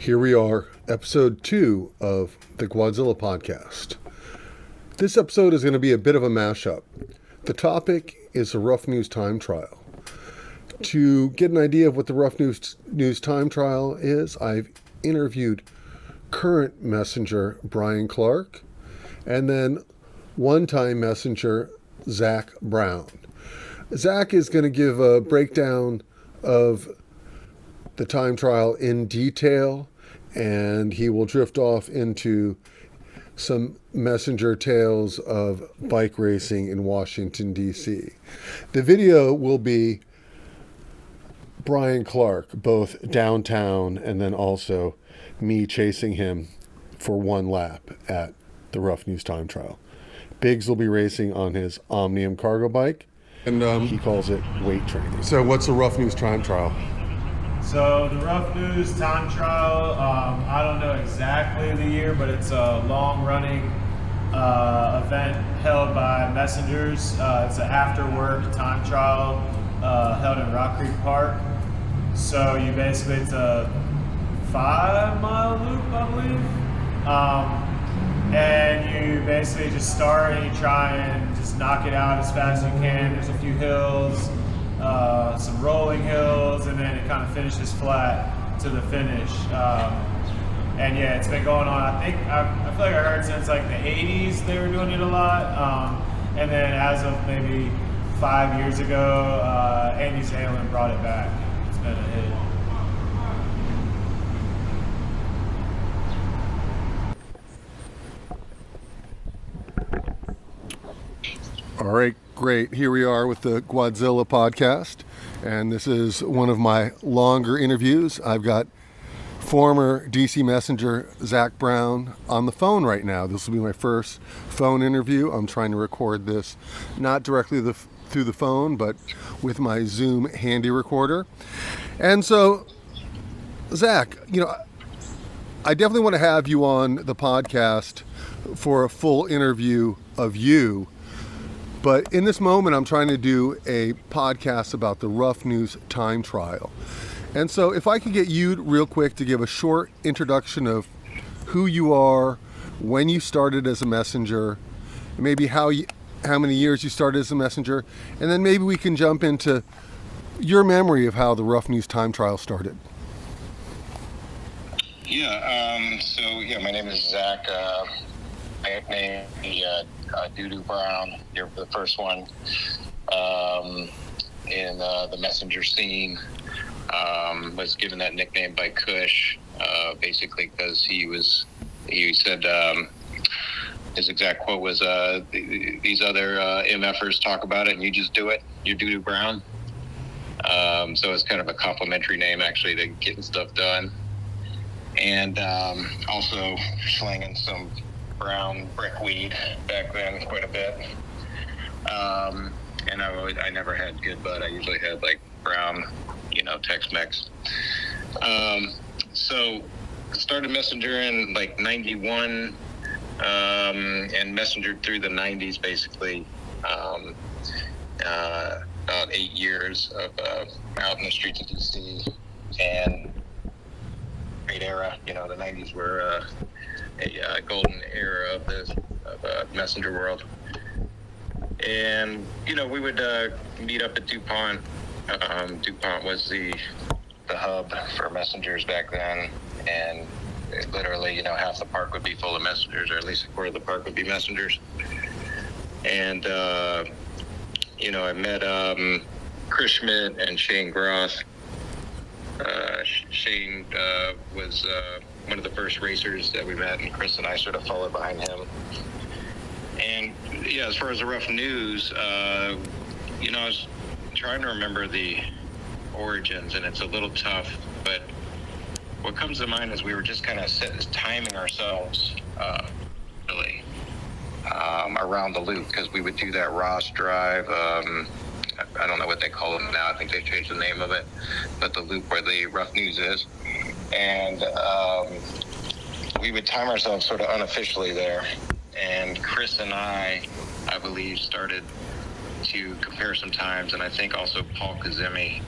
Here we are, episode 2 of the Gwadzilla podcast. This episode is going to be a bit of a mashup. The topic is the Ruff News Time Trial. To get an idea of what the Ruff News Time Trial is, I've interviewed current messenger Brian Clark and then one-time messenger Zach Brown. Zach is going to give a breakdown of the time trial in detail, and he will drift off into some messenger tales of bike racing in Washington, D.C. The video will be Brian Clark, both downtown and then also me chasing him for one lap at the Ruff News Time Trial. Biggs will be racing on his Omnium Cargo Bike, and he calls it weight training. So what's the Ruff News Time Trial? So the Ruff News Time Trial, I don't know exactly the year, but it's a long-running event held by messengers. It's an after-work time trial held in Rock Creek Park. So you basically, it's a 5-mile loop, I believe. And you basically just start and you try and just knock it out as fast as you can. There's a few hills, some rolling hills, and then it kind of finishes flat to the finish. And yeah, it's been going on. I feel like I heard since like the 80s they were doing it a lot. And then as of maybe 5 years ago, Andy Zalen brought it back. It's been a hit. All right, great. Here we are with the Gwadzilla podcast, and this is one of my longer interviews. I've got former DC Messenger Zach Brown on the phone right now. This will be my first phone interview. I'm trying to record this not directly through the phone, but with my Zoom handy recorder. And so, Zach, I definitely want to have you on the podcast for a full interview of you. But in this moment, I'm trying to do a podcast about the Ruff News Time Trial. And so if I could get you real quick to give a short introduction of who you are, when you started as a messenger, maybe how many years you started as a messenger, and then maybe we can jump into your memory of how the Ruff News Time Trial started. My name is Zach. My nickname is Doo-Doo Brown. You're the first one in the messenger scene. Was given that nickname by Kush, basically because he said his exact quote was, these other MFers talk about it and you just do it. You're Doo-Doo Brown. So it's kind of a complimentary name actually to getting stuff done. And also slinging some brown brickweed back then quite a bit. And I never had good bud. I usually had like brown, Tex-Mex. So started Messenger in like 91, and messengered through the 90s basically. About 8 years of out in the streets of DC, and great era. The 90s were a golden era of the messenger world. And we would meet up at DuPont. DuPont was the hub for messengers back then, and literally half the park would be full of messengers, or at least a quarter of the park would be messengers. And I met Chris Schmidt and Shane Groth. Shane was one of the first racers that we met, and Chris and I sort of followed behind him. And as far as the Ruff News, I was trying to remember the origins, and it's a little tough, but what comes to mind is we were just kind of timing ourselves really around the loop, because we would do that Ross Drive. I don't know what they call it now. I think they changed the name of it, but the loop where the Ruff News is. And we would time ourselves sort of unofficially there. And Chris and I believe, started to compare some times. And I think also Paul Kazemi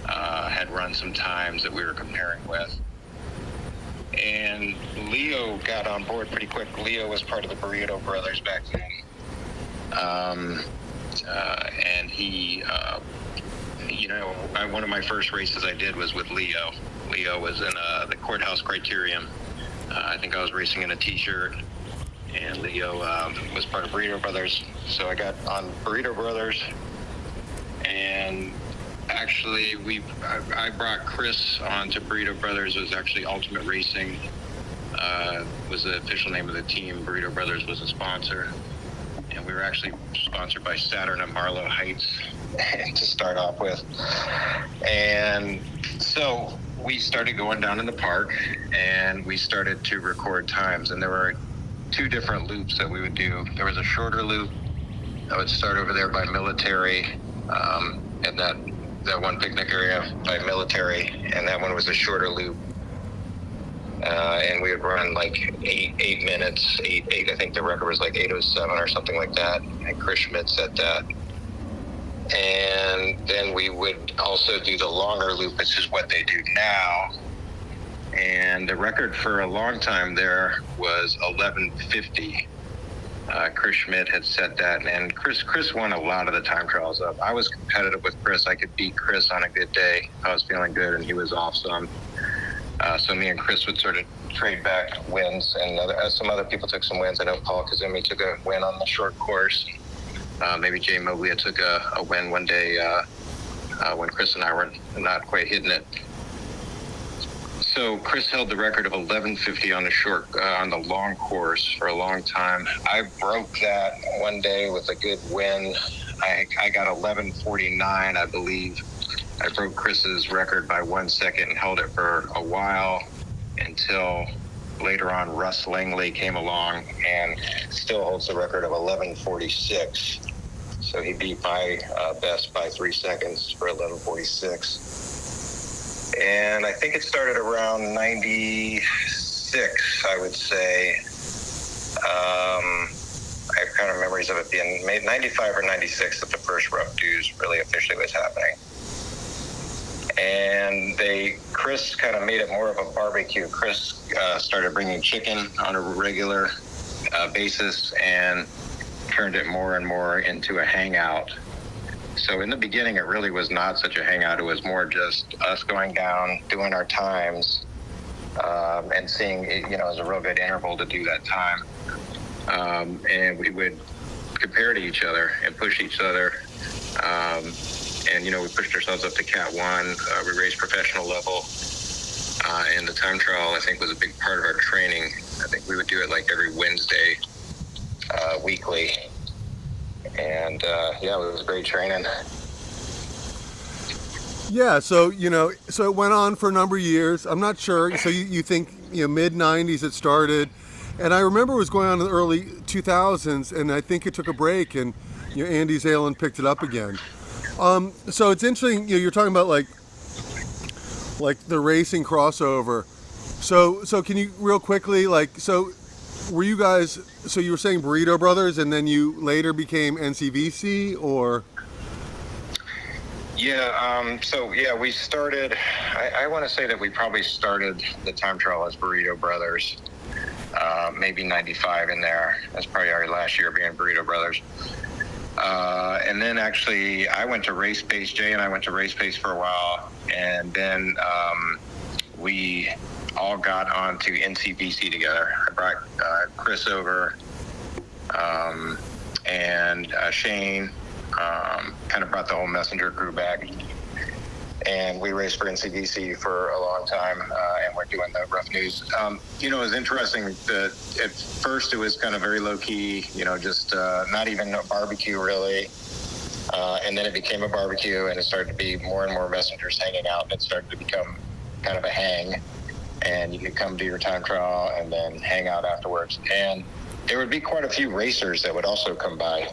had run some times that we were comparing with. And Leo got on board pretty quick. Leo was part of the Burrito Brothers back then. And he, one of my first races I did was with Leo. Leo was in the Courthouse Criterium. I think I was racing in a t-shirt, and Leo was part of Burrito Brothers. So I got on Burrito Brothers, and actually I brought Chris on to Burrito Brothers. It was actually Ultimate Racing, was the official name of the team. Burrito Brothers was a sponsor. And we were actually sponsored by Saturn and Marlow Heights to start off with. And so we started going down in the park, and we started to record times. And there were 2 different loops that we would do. There was a shorter loop that would start over there by Military, and that one picnic area by Military, and that one was a shorter loop. And we would run like 8 minutes, eight. I think the record was like 8:07 or something like that. And Chris Schmidt said that. And then we would also do the longer loop, which is what they do now. And the record for a long time there was 11:50. Chris Schmidt had set that, and Chris won a lot of the time trials up. I was competitive with Chris. I could beat Chris on a good day. I was feeling good, and he was off some. So me and Chris would sort of trade back wins, and some other people took some wins. I know Paul Kazumi took a win on the short course. Maybe Jay Moglia took a win one day when Chris and I were not quite hitting it. So Chris held the record of 11:50 on the long course for a long time. I broke that one day with a good win. I got 11:49, I believe. I broke Chris's record by 1 second and held it for a while until later on Russ Langley came along and still holds the record of 11:46. So he beat my best by 3 seconds for 11:46. And I think it started around 96, I would say. I have kind of memories of it being 95 or 96 that the first Ruff News really officially was happening. And Chris kind of made it more of a barbecue. Chris started bringing chicken on a regular basis and turned it more and more into a hangout. So in the beginning, it really was not such a hangout. It was more just us going down, doing our times, and seeing, it was a real good interval to do that time. And we would compare to each other and push each other. And, we pushed ourselves up to Cat 1. We raced professional level. And the time trial, I think, was a big part of our training. I think we would do it like every Wednesday, weekly. And, it was great training. Yeah, so, so it went on for a number of years. I'm not sure. So you think, mid-90s it started. And I remember it was going on in the early 2000s, and I think it took a break, and, Andy Zalen picked it up again. So it's interesting, you're talking about like the racing crossover. So can you real quickly, were you guys, so you were saying Burrito Brothers and then you later became NCVC, or? Yeah, we started, I want to say that we probably started the time trial as Burrito Brothers, maybe 95 in there. That's probably our last year being Burrito Brothers. And then actually I went to Race Pace. Jay and I went to Race Pace for a while, and then we all got onto NCBC together. I brought Chris over, and Shane kind of brought the whole messenger crew back, and we raced for NCBC for a long time, and we're doing the Ruff News. It was interesting that at first it was kind of very low key, just not even a barbecue really. And then it became a barbecue, and it started to be more and more messengers hanging out, and it started to become kind of a hang, and you could come to your time trial and then hang out afterwards. And there would be quite a few racers that would also come by.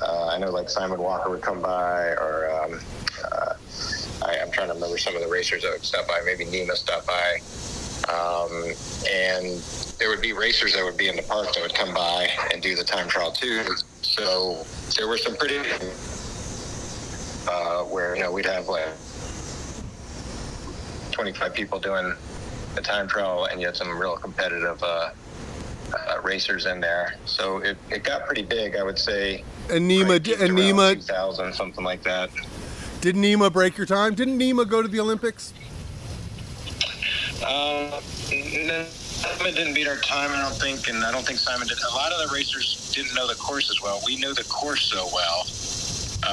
I know like Simon Walker would come by, or I'm trying to remember some of the racers that would stop by. Maybe Nima stopped by. And there would be racers that would be in the park that would come by and do the time trial too. So there were some pretty, where, we'd have like 25 people doing the time trial, and you had some real competitive racers in there. So it got pretty big, I would say. And Nima, 2000, something like that. Did Nima break your time? Didn't Nima go to the Olympics? Simon didn't beat our time, I don't think, and I don't think Simon did. A lot of the racers didn't know the course as well. We knew the course so well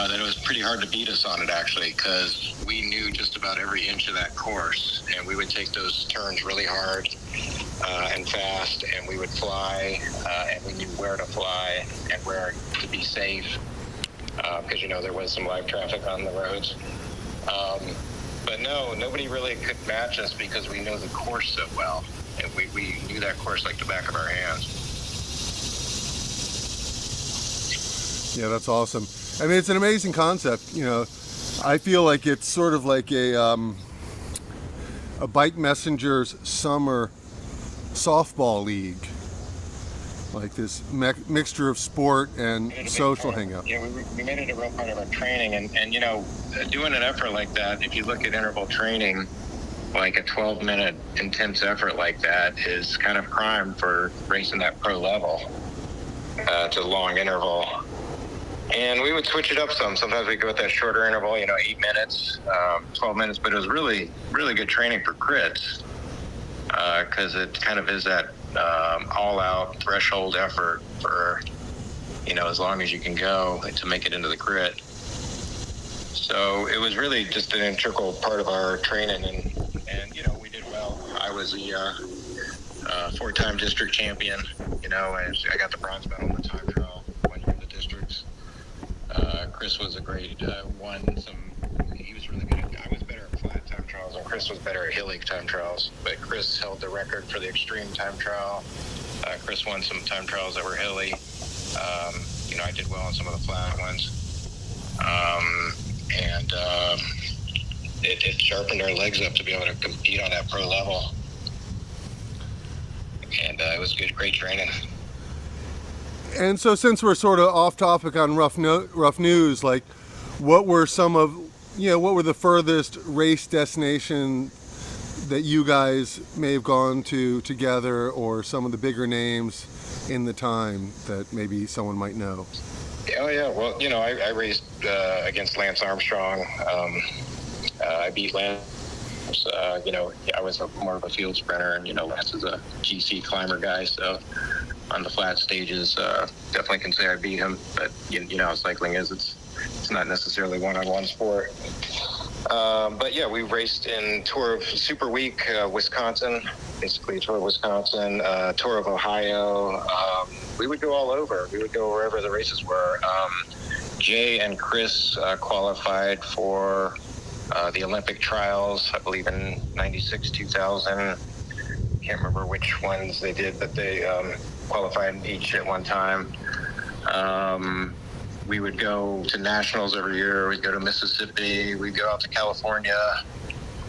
that it was pretty hard to beat us on it, actually, because we knew just about every inch of that course, and we would take those turns really hard and fast, and we would fly, and we knew where to fly and where to be safe, because, there was some live traffic on the roads. But no, nobody really could match us because we know the course so well. And we knew that course like the back of our hands. Yeah, that's awesome. I mean, it's an amazing concept. I feel like it's sort of like a Bike Messenger's summer softball league. Like this mixture of sport and social hangout. Yeah, we made it a real part of our training. And doing an effort like that, if you look at interval training, like a 12-minute intense effort like that is kind of prime for racing that pro level. It's a long interval. And we would switch it up some. Sometimes we'd go with that shorter interval, 8 minutes, 12 minutes. But it was really, really good training for crits because it kind of is that all-out threshold effort for, as long as you can go to make it into the crit. So it was really just an integral part of our training, and we did well. I was the 4-time district champion, and I got the bronze medal in the time trial 1 year in the districts. Chris was a great he was really good. I was better at flat time trials, and Chris was better at hilly time trials. But Chris held the record for the extreme time trial. Chris won some time trials that were hilly. I did well on some of the flat ones. It sharpened our legs up to be able to compete on that pro level. And it was great training. And so since we're sort of off topic on Ruff News, like what were the furthest race destination that you guys may have gone to together, or some of the bigger names in the time that maybe someone might know? Oh, yeah. Well, I raced against Lance Armstrong. I beat Lance. I was more of a field sprinter, and, Lance is a GC climber guy. So on the flat stages, definitely can say I beat him. But, how cycling is. It's not necessarily one-on-one sport. But, yeah, we raced in Tour of Super Week, Wisconsin, basically Tour of Wisconsin, Tour of Ohio. We would go all over. We would go wherever the races were. Jay and Chris qualified for the Olympic trials, I believe in 96, 2000. Can't remember which ones they did, but they qualified each at one time. We would go to nationals every year. We'd go to Mississippi. We'd go out to California.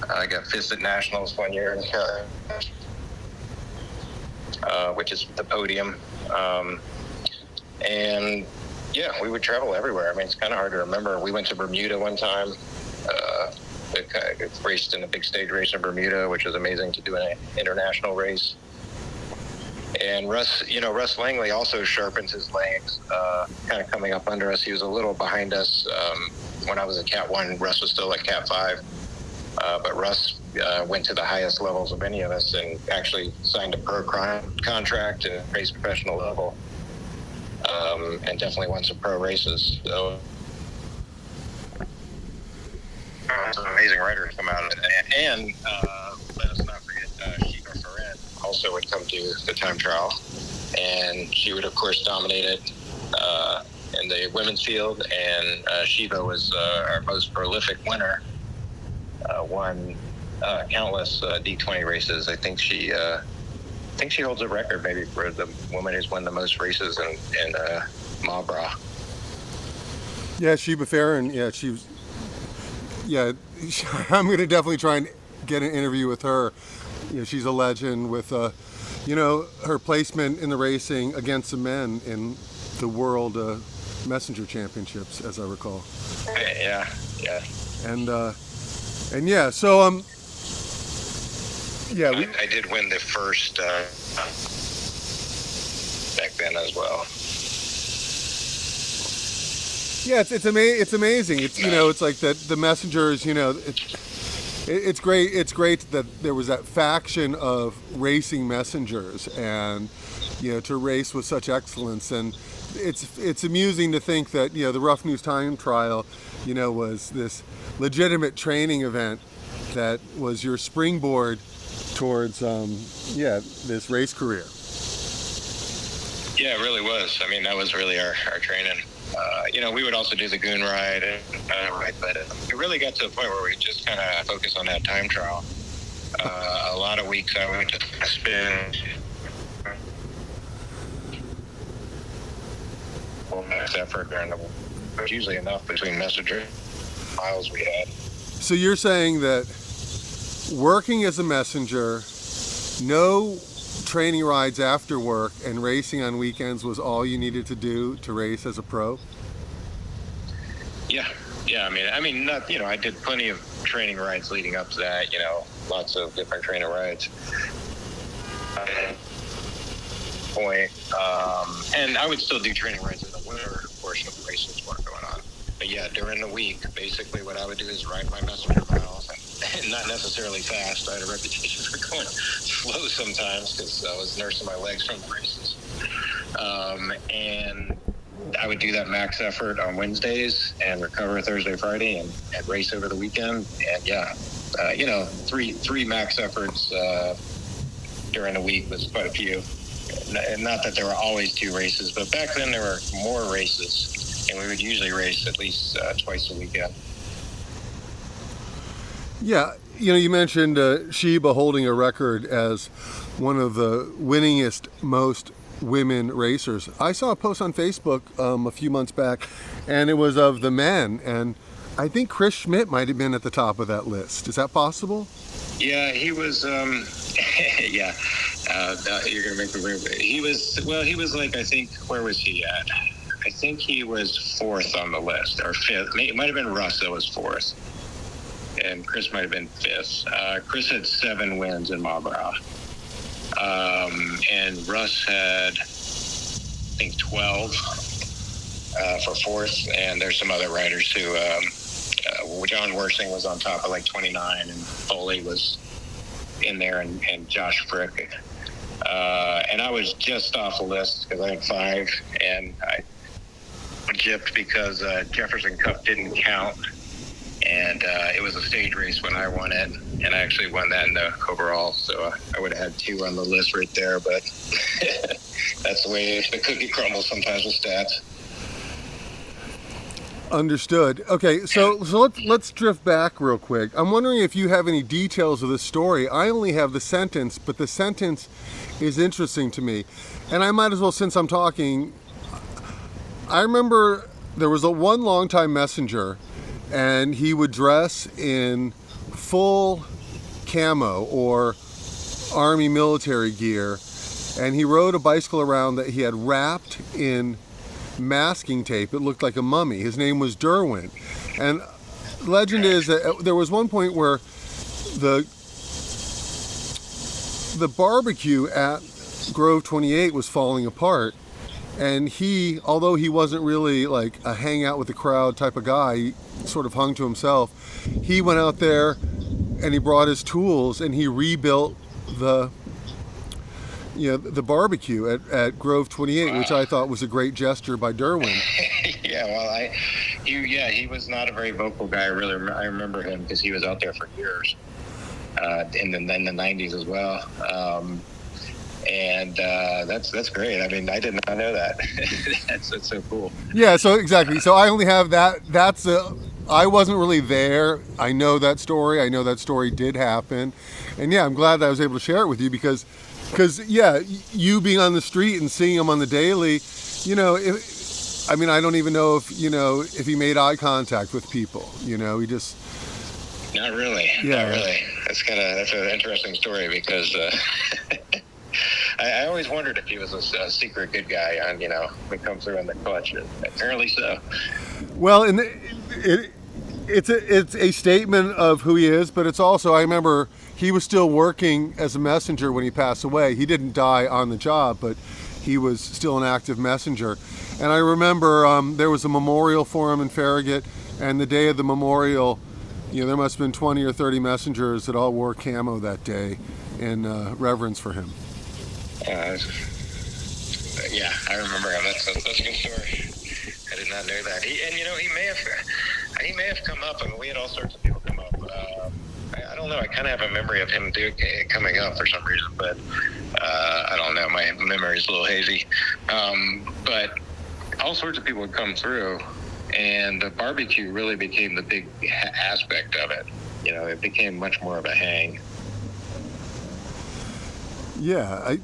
I got 5th at nationals 1 year, which is the podium. And yeah, we would travel everywhere. I mean, it's kind of hard to remember. We went to Bermuda one time. Raced in a big stage race in Bermuda, which was amazing to do an international race. And Russ Langley also sharpens his legs, kind of coming up under us. He was a little behind us when I was at Cat 1. Russ was still at Cat 5. But Russ went to the highest levels of any of us and actually signed a pro contract and raced professional level, and definitely won some pro races. So some amazing riders come out of it. And let us not forget Shiva Ferren also would come to the time trial. And she would, of course, dominate it in the women's field. And Shiva was our most prolific winner. Won countless D20 races. I think she holds a record maybe for the woman who's won the most races in Marlborough. Yeah, Shiva Ferren. Yeah, she was. Yeah, I'm going to definitely try and get an interview with her. She's a legend with, her placement in the racing against the men in the World Messenger Championships, as I recall. Yeah. And yeah, so Yeah, I did win the first back then as well. Yeah, it's amazing. It's it's like the messengers. It's great. It's great that there was that faction of racing messengers, and to race with such excellence. And it's amusing to think that the Ruff News Time Trial, was this legitimate training event that was your springboard towards this race career. Yeah, it really was. I mean, that was really our training. We would also do the goon ride and ride, but it really got to the point where we just kind of focused on that time trial. A lot of weeks I would just spend max effort during the week. It was usually enough between messenger miles we had. So you're saying that working as a messenger, no training rides after work, and racing on weekends was all you needed to do to race as a pro? Yeah. I mean, not. I did plenty of training rides leading up to that. Lots of different training rides. And I would still do training rides in the winter portion of the races weren't going on. But yeah, during the week, basically what I would do is ride my messenger miles, and not necessarily fast. I had a reputation for going slow sometimes because I was nursing my legs from the races. And I would do that max effort on Wednesdays and recover Thursday, Friday, and race over the weekend. And three max efforts during the week was quite a few. Not that there were always two races, but back then there were more races, and we would usually race at least twice a weekend. Yeah, you mentioned Sheba holding a record as one of the winningest, most women racers. I saw a post on Facebook a few months back, and it was of the men, and I think Chris Schmidt might have been at the top of that list. Is that possible? Yeah, he was. Yeah, you're gonna make me remember. He was like, I think, where was he at? I think he was fourth on the list, or fifth. It might have been Russ that was fourth, and Chris might have been fifth. Chris had 7 wins in Marlboro, and Russ had, I think, 12 for fourth. And there's some other riders who. John Worsing was on top of like 29, and Foley was in there, and Josh Frick. And I was just off the list because I had 5, and I gypped because Jefferson Cup didn't count, and it was a stage race when I won it, and I actually won that in the overall, so I would have had 2 on the list right there, but that's the way the cookie crumbles sometimes with stats. Understood. Okay, so let's drift back real quick. I'm wondering if you have any details of this story. I only have the sentence, but the sentence is interesting to me. And I might as well, since I'm talking, I remember there was one longtime messenger, and he would dress in full camo or Army military gear, and he rode a bicycle around that he had wrapped in masking tape. It looked like a mummy. His name was Derwin, and legend is that there was one point where the barbecue at Grove 28 was falling apart, and he, although he wasn't really like a hang out with the crowd type of guy, he sort of hung to himself, he went out there and he brought his tools and he rebuilt the barbecue at Grove 28, wow, which I thought was a great gesture by Derwin. Yeah, well, he was not a very vocal guy. I remember him because he was out there for years, in the 90s as well. And that's great. I mean, I did not know that. that's so cool. Yeah, so exactly. So I only have that. I wasn't really there. I know that story. I know that story did happen, and yeah, I'm glad that I was able to share it with you because yeah, you being on the street and seeing him on the daily, I don't even know if he made eye contact with people. He just. Not really. Yeah. Not really. That's an interesting story because I always wondered if he was a secret good guy would come through in the clutch. Apparently so. Well, it's a statement of who he is, but it's also, I remember he was still working as a messenger when he passed away. He didn't die on the job, but he was still an active messenger. And I remember there was a memorial for him in Farragut, and the day of the memorial, there must have been 20 or 30 messengers that all wore camo that day in reverence for him. Yeah, I remember him. That's a good story. I did not know that. He may have come up. I mean, we had all sorts of people come up. I don't know. I kind of have a memory of him coming up for some reason, but I don't know. My memory's a little hazy. But all sorts of people would come through, and the barbecue really became the big aspect of it. It became much more of a hang. Yeah,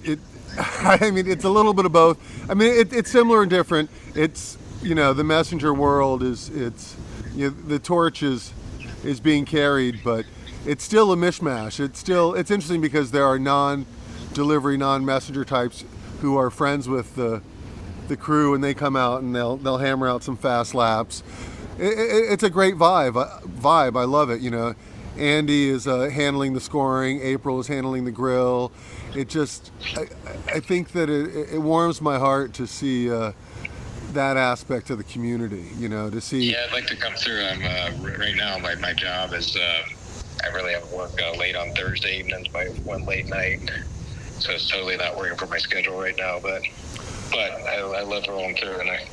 I mean, it's a little bit of both. I mean, it's similar and different. It's, the messenger world it's the torch is being carried, but it's still a mishmash. It's interesting because there are non-delivery, non-messenger types who are friends with the crew, and they come out and they'll hammer out some fast laps. It's a great vibe. I love it. Andy is handling the scoring. April is handling the grill. It just, I think that it warms my heart to see that aspect of the community, to see. Yeah, I'd like to come through. I'm right now, my job is, I really have work late on Thursday evenings, my one late night. So it's totally not working for my schedule right now, but I love rolling through, and I'm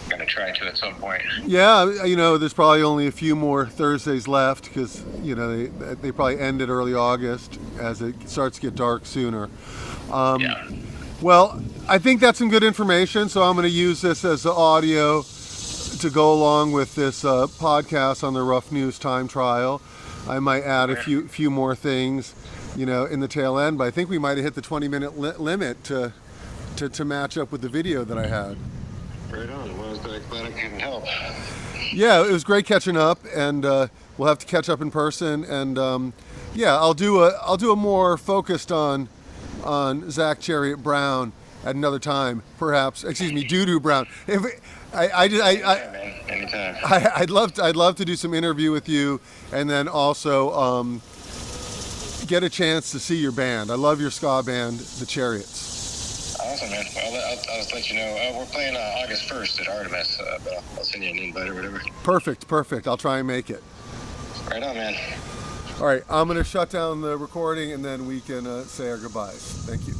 going to try to at some point. Yeah, there's probably only a few more Thursdays left because, they probably ended early August as it starts to get dark sooner. Yeah. Well, I think that's some good information, so I'm going to use this as the audio to go along with this podcast on the Ruff News Time Trial. I might add a few more things, in the tail end, but I think we might have hit the 20-minute limit to match up with the video that I had. Right on. Well, glad I can help. Yeah, it was great catching up, and we'll have to catch up in person. And I'll do a more focused on Zach Chariot Brown at another time, perhaps. Excuse me, Doo-Doo Brown. Anytime. I'd love to do some interview with you, and then also get a chance to see your band. I love your ska band, the Chariots. Awesome, man. I'll just let you know. We're playing August 1st at Artemis, but I'll send you an invite or whatever. Perfect. I'll try and make it. Right on, man. All right, I'm going to shut down the recording, and then we can say our goodbyes. Thank you.